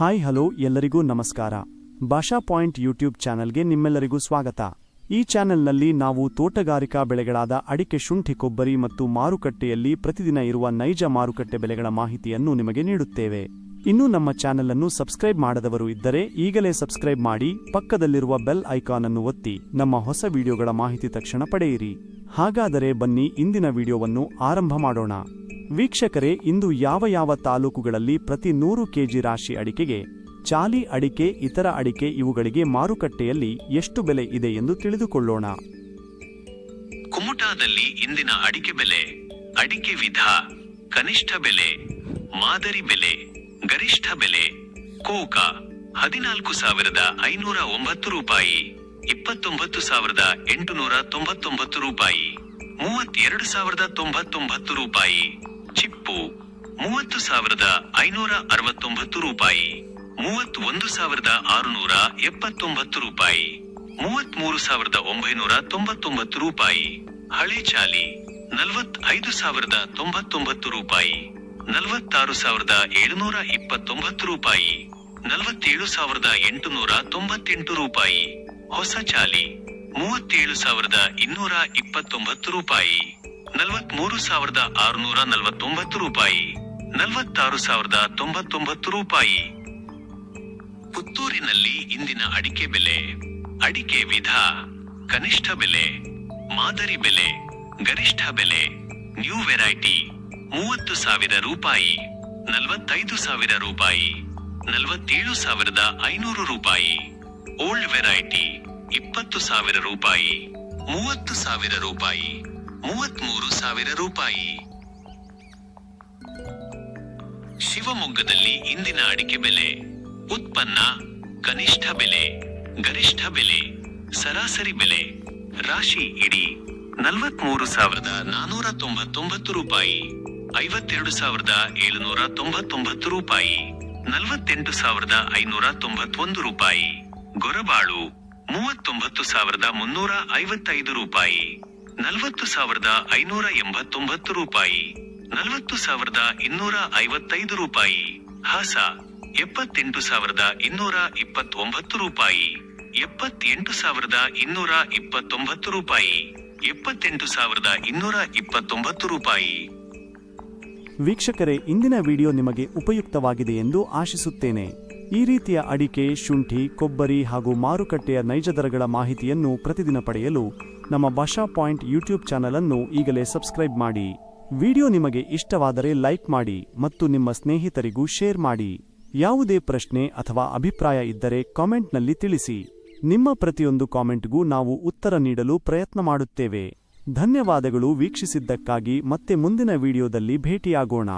Hi hello ಎಲ್ಲರಿಗೂ ನಮಸ್ಕಾರ. ಭಾಷಾ ಪಾಯಿಂಟ್ ಯೂಟ್ಯೂಬ್ ಚಾನೆಲ್ಗೆ ನಿಮ್ಮೆಲ್ಲರಿಗೂ ಸ್ವಾಗತ. ಈ ಚಾನೆಲ್ನಲ್ಲಿ ನಾವು ತೋಟಗಾರಿಕಾ ಬೆಳೆಗಳಾದ ಅಡಿಕೆ, ಶುಂಠಿ, ಕೊಬ್ಬರಿ ಮತ್ತು ಮಾರುಕಟ್ಟೆಯಲ್ಲಿ ಪ್ರತಿದಿನ ಇರುವ ನೈಜ ಮಾರುಕಟ್ಟೆ ಬೆಲೆಗಳ ಮಾಹಿತಿಯನ್ನು ನಿಮಗೆ ನೀಡುತ್ತೇವೆ. ಇನ್ನೂ ನಮ್ಮ ಚಾನೆಲ್ ಅನ್ನು ಸಬ್ಸ್ಕ್ರೈಬ್ ಮಾಡದವರು ಇದ್ದರೆ ಈಗಲೇ ಸಬ್ಸ್ಕ್ರೈಬ್ ಮಾಡಿ, ಪಕ್ಕದಲ್ಲಿರುವ ಬೆಲ್ ಐಕಾನ್ ಅನ್ನು ಒತ್ತಿ ನಮ್ಮ ಹೊಸ ವಿಡಿಯೋಗಳ ಮಾಹಿತಿ ತಕ್ಷಣ ಪಡೆಯಿರಿ. ಹಾಗಾದರೆ ಬನ್ನಿ ಇಂದಿನ ವಿಡಿಯೋವನ್ನು ಆರಂಭ ಮಾಡೋಣ. ವೀಕ್ಷಕರೇ, ಇಂದು ಯಾವ ತಾಲೂಕುಗಳಲ್ಲಿ ಪ್ರತಿ 100 ಕೆಜಿ ರಾಶಿ ಅಡಿಕೆಗೆ, ಚಾಲಿ ಅಡಿಕೆ, ಇತರ ಅಡಿಕೆ ಇವುಗಳಿಗೆ ಮಾರುಕಟ್ಟೆಯಲ್ಲಿ ಎಷ್ಟು ಬೆಲೆ ಇದೆ ಎಂದು ತಿಳಿದುಕೊಳ್ಳೋಣ. ಕುಮಟಾದಲ್ಲಿ ಇಂದಿನ ಅಡಿಕೆ ಬೆಲೆ: ಅಡಿಕೆ ವಿಧ, ಕನಿಷ್ಠ ಬೆಲೆ, ಮಾದರಿ ಬೆಲೆ, ಗರಿಷ್ಠ ಬೆಲೆ: ಕೋಕ 14,509 ರೂಪಾಯಿ, 29,899 ರೂಪಾಯಿ, 32,099 ರೂಪಾಯಿ. ಚಿಪ್ಪು 30,569 ರೂಪಾಯಿ, 31,679 ರೂಪಾಯಿ, 33,999 ರೂಪಾಯಿ. ಹಳೆ ಚಾಲಿ 45,099 ರೂಪಾಯಿ, 46,729 ರೂಪಾಯಿ, 47,898 ರೂಪಾಯಿ. ಹೊಸ ಚಾಲಿ 37,229 ರೂಪಾಯಿ, 43,649 ರೂಪಾಯಿ, 46,099 ರೂಪಾಯಿ. ಪುತ್ತೂರಿನಲ್ಲಿ ಇಂದಿನ ಅಡಿಕೆ ಬೆಲೆ: ಅಡಿಕೆ ವಿಧ, ಕನಿಷ್ಠ ಬೆಲೆ, ಮಾದರಿ ಬೆಲೆ, ಗರಿಷ್ಠ ಬೆಲೆ: ನ್ಯೂ ವೆರೈಟಿ 30,000 ರೂಪಾಯಿ, 45,000 ರೂಪಾಯಿ, 47,500 ರೂಪಾಯಿ. ಓಲ್ಡ್ ವೆರೈಟಿ 20,000 ರೂಪಾಯಿ, 30,000 ರೂಪಾಯಿ, 33,000 ರೂಪಾಯಿ. ಶಿವಮೊಗ್ಗದಲ್ಲಿ ಇಂದಿನ ಅಡಿಕೆ ಬೆಲೆ: ಉತ್ಪನ್ನ, ಕನಿಷ್ಠ ಬೆಲೆ, ಗರಿಷ್ಠ ಬೆಲೆ, ಸರಾಸರಿ ಬೆಲೆ. ರಾಶಿ ಇಡಿ 43,499 ರೂಪಾಯಿ, 52,799 ರೂಪಾಯಿ, 48,591 ರೂಪಾಯಿ. ಗೊರಬಾಳು 39,355 ರೂಪಾಯಿ, 40,589 ರೂಪಾಯಿ, 40,255 ರೂಪಾಯಿ. ಹಾಸ 78,229 ರೂಪಾಯಿ, 78,229 ರೂಪಾಯಿ, 78,229 ರೂಪಾಯಿ. ವೀಕ್ಷಕರೇ, ಇಂದಿನ ವಿಡಿಯೋ ನಿಮಗೆ ಉಪಯುಕ್ತವಾಗಿದೆ ಎಂದು ಆಶಿಸುತ್ತೇನೆ. ಈ ರೀತಿಯ ಅಡಿಕೆ, ಶುಂಠಿ, ಕೊಬ್ಬರಿ ಹಾಗೂ ಮಾರುಕಟ್ಟೆಯ ನೈಜ ದರಗಳ ಮಾಹಿತಿಯನ್ನು ಪ್ರತಿದಿನ ಪಡೆಯಲು ನಮ್ಮ ಭಾಷಾ ಪಾಯಿಂಟ್ ಯೂಟ್ಯೂಬ್ ಚಾನೆಲ್ ಅನ್ನು ಈಗಲೇ ಸಬ್ಸ್ಕ್ರೈಬ್ ಮಾಡಿ. ವಿಡಿಯೋ ನಿಮಗೆ ಇಷ್ಟವಾದರೆ ಲೈಕ್ ಮಾಡಿ ಮತ್ತು ನಿಮ್ಮ ಸ್ನೇಹಿತರಿಗೂ ಶೇರ್ ಮಾಡಿ. ಯಾವುದೇ ಪ್ರಶ್ನೆ ಅಥವಾ ಅಭಿಪ್ರಾಯ ಇದ್ದರೆ ಕಾಮೆಂಟ್ನಲ್ಲಿ ತಿಳಿಸಿ. ನಿಮ್ಮ ಪ್ರತಿಯೊಂದು ಕಾಮೆಂಟ್ಗೂ ನಾವು ಉತ್ತರ ನೀಡಲು ಪ್ರಯತ್ನ ಮಾಡುತ್ತೇವೆ. ಧನ್ಯವಾದಗಳು ವೀಕ್ಷಿಸಿದ್ದಕ್ಕಾಗಿ. ಮತ್ತೆ ಮುಂದಿನ ವಿಡಿಯೋದಲ್ಲಿ ಭೇಟಿಯಾಗೋಣ.